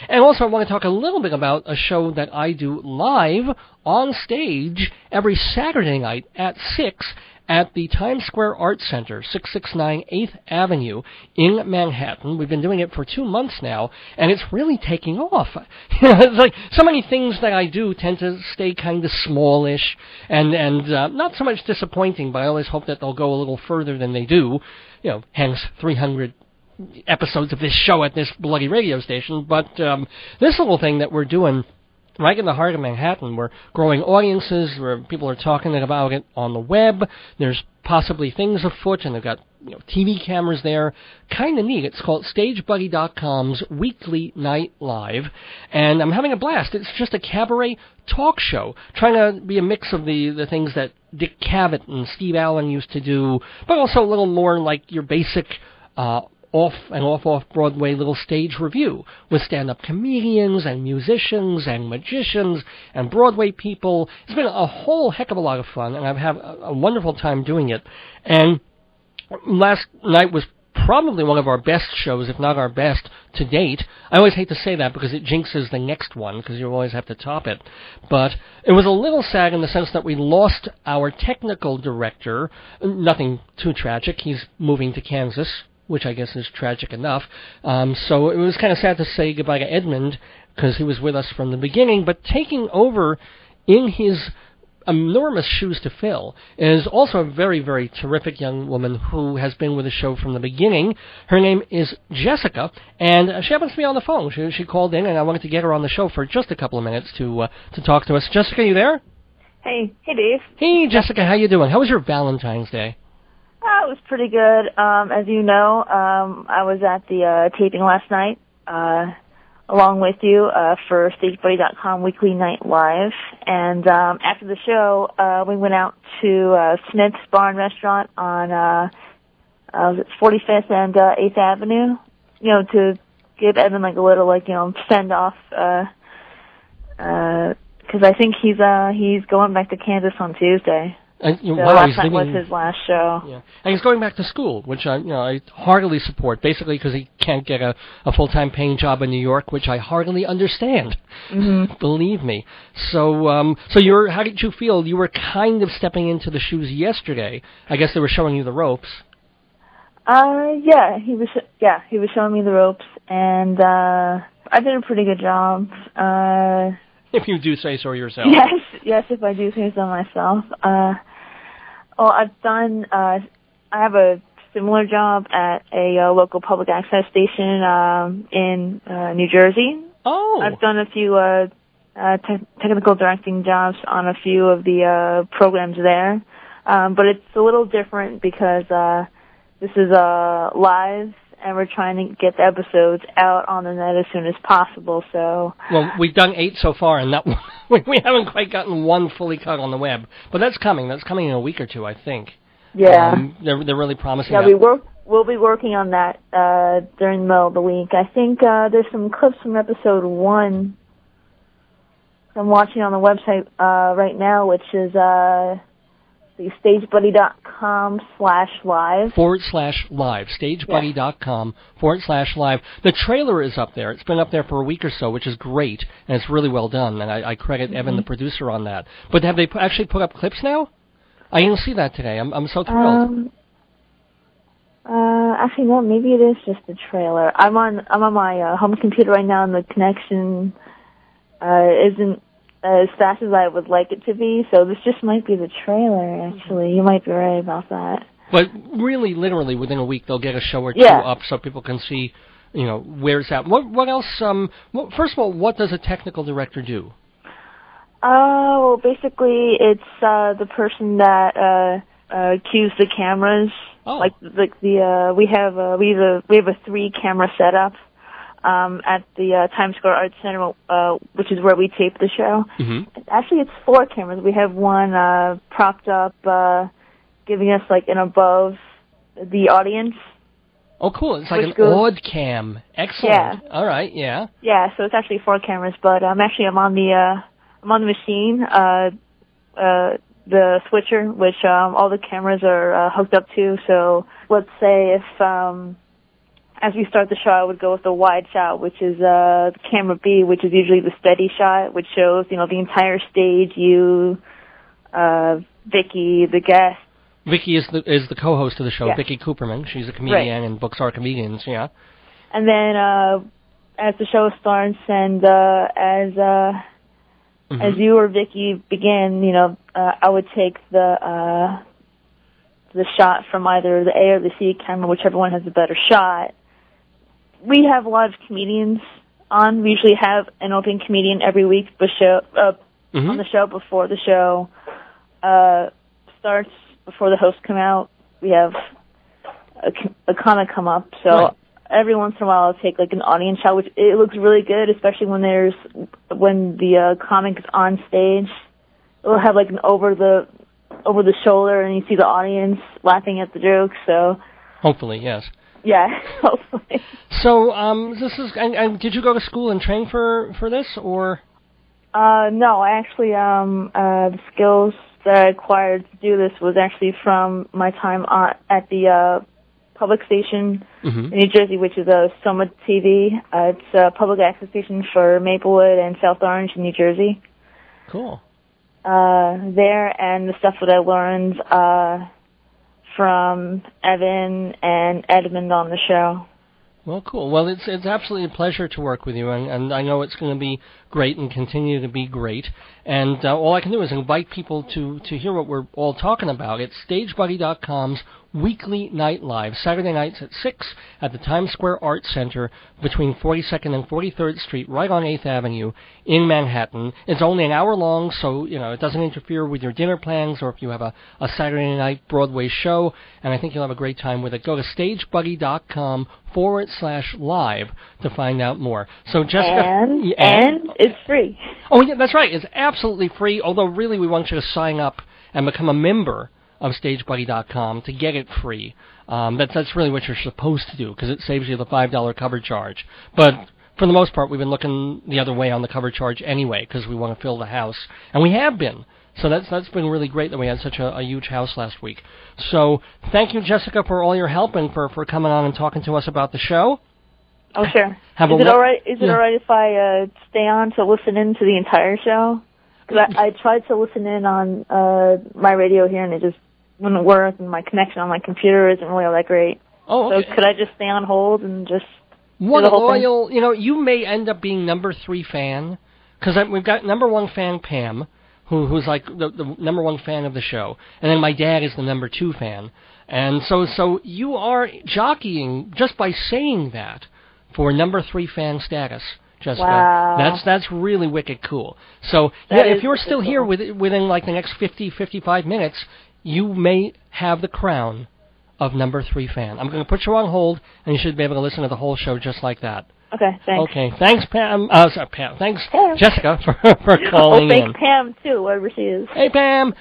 And also I want to talk a little bit about a show that I do live on stage every Saturday night at 6 at the Times Square Arts Center, 669 8th Avenue in Manhattan. We've been doing it for 2 months now, and it's really taking off. It's like so many things that I do tend to stay kind of smallish and not so much disappointing, but I always hope that they'll go a little further than they do. Hence 300 episodes of this show at this bloody radio station. But this little thing that we're doing right in the heart of Manhattan, we're growing audiences, where people are talking about it on the web. There's possibly things afoot, and they've got TV cameras there. Kind of neat. It's called Stagebuddy.com's Weekly Night Live, and I'm having a blast. It's just a cabaret talk show, trying to be a mix of the things that Dick Cavett and Steve Allen used to do, but also a little more like your basic off Broadway little stage review with stand-up comedians and musicians and magicians and Broadway people. It's been a whole heck of a lot of fun, and I've had a wonderful time doing it. And last night was probably one of our best shows, if not our best, to date. I always hate to say that because it jinxes the next one, because you always have to top it. But it was a little sad in the sense that we lost our technical director. Nothing too tragic. He's moving to Kansas, which I guess is tragic enough. So it was kind of sad to say goodbye to Edmund, because he was with us from the beginning, but taking over in his enormous shoes to fill is also a very, very terrific young woman who has been with the show from the beginning. Her name is Jessica, and she happens to be on the phone. She called in, and I wanted to get her on the show for just a couple of minutes to talk to us. Jessica, you there? Hey Dave. Hey, Jessica, how you doing? How was your Valentine's Day? It was pretty good. As you know, I was at the taping last night, along with you, for Stagebuddy.com Weekly Night Live. And after the show, we went out to Smith's Bar and Restaurant on 45th and 8th Avenue, to give Evan like a little send off, because I think he's going back to Kansas on Tuesday. So last night was his last show. Yeah. And he's going back to school, which I heartily support, basically because he can't get a full-time paying job in New York, which I heartily understand. Mm-hmm. Believe me. So how did you feel? You were kind of stepping into the shoes yesterday. I guess they were showing you the ropes. Yeah, he was showing me the ropes, and I did a pretty good job. If you do say so yourself. Yes, if I do say so myself. I've done, I have a similar job at a local public access station in New Jersey. Oh. I've done a few technical directing jobs on a few of the programs there. But it's a little different because this is live, and we're trying to get the episodes out on the net as soon as possible. So, well, we've done 8 so far, and that we haven't quite gotten one fully cut on the web. But that's coming. That's coming in a week or two, I think. Yeah, they're really promising. Yeah, we'll be working on that during the middle of the week. I think there's some clips from episode 1 I'm watching on the website right now, which is the Stagebuddy.com/live. /live. Stagebuddy.com /live. The trailer is up there. It's been up there for a week or so, which is great, and it's really well done, and I credit Evan, the producer, on that. But have they actually put up clips now? I didn't see that today. I'm so thrilled. Actually, no, maybe it is just the trailer. I'm on my home computer right now, and the connection isn't as fast as I would like it to be, so this just might be the trailer, actually. You might be right about that. But really, literally, within a week, they'll get a show or two up so people can see, where it's at. What else, first of all, what does a technical director do? Well, basically, it's the person that cues the cameras. Oh. We have a 3-camera setup at the Times Square Arts Center, which is where we tape the show. Mm-hmm. Actually, it's 4 cameras. We have one propped up, giving us an above the audience. Oh, cool! It's like an odd cam. Excellent. Yeah. All right. Yeah. Yeah. So it's actually 4 cameras, but I'm on the machine, the switcher, which all the cameras are hooked up to. So let's say if as we start the show, I would go with the wide shot, which is camera B, which is usually the steady shot, which shows, the entire stage, you, Vicky, the guest. Vicky is the co-host of the show, Yeah. Vicky Cooperman. She's a comedian and books our comedians, yeah. And then as the show starts and as you or Vicky begin, I would take the shot from either the A or the C camera, whichever one has a better shot. We have a lot of comedians on. We usually have an open comedian every week on the show before the show starts. Before the hosts come out, we have a comic come up. So right. Every once in a while, I'll take like an audience shot, which it looks really good, especially when the comic is on stage. It'll have like an over the shoulder, and you see the audience laughing at the jokes. So hopefully, yes. Yeah, hopefully. So this is. And did you go to school and train for this, or? No, I actually the skills that I acquired to do this was actually from my time at the public station in New Jersey, which is Soma TV. It's a public access station for Maplewood and South Orange in New Jersey. Cool. There, and the stuff that I learned from Evan and Edmund on the show. Well, cool. Well, it's absolutely a pleasure to work with you, and I know it's going to be great and continue to be great. And all I can do is invite people to hear what we're all talking about. It's Stagebuddy.com's weekly night live, Saturday nights at 6 at the Times Square Arts Center between 42nd and 43rd Street, right on 8th Avenue in Manhattan. It's only an hour long, so it doesn't interfere with your dinner plans or if you have a Saturday night Broadway show, and I think you'll have a great time with it. Go to stagebuddy.com/live to find out more. So Jessica, and it's free. Oh yeah, that's right. It's absolutely free. Although really, we want you to sign up and become a member of StageBuddy.com to get it free. That's really what you're supposed to do because it saves you the $5 cover charge. But for the most part, we've been looking the other way on the cover charge anyway because we want to fill the house, and we have been. So that's been really great that we had such a huge house last week. So thank you, Jessica, for all your help and for coming on and talking to us about the show. Oh, sure. Is it all right if I stay on to listen in to the entire show? Because I tried to listen in on my radio here, and it just wouldn't work, and my connection on my computer isn't really all that great. Oh, okay. So could I just stay on hold and just what a loyal, you may end up being number 3 fan, because we've got number 1 fan, Pam, who's like the number 1 fan of the show, and then my dad is the number 2 fan. And so you are jockeying just by saying that for number 3 fan status, Jessica. Wow. That's really wicked cool. So if you're still here within like the next 55 minutes, you may have the crown of number 3 fan. I'm going to put you on hold, and you should be able to listen to the whole show just like that. Okay, thanks. Okay, thanks, Pam. Sorry, Pam. Thanks, Pam. Jessica, for calling in. Thanks, Pam, too, wherever she is. Hey, Pam.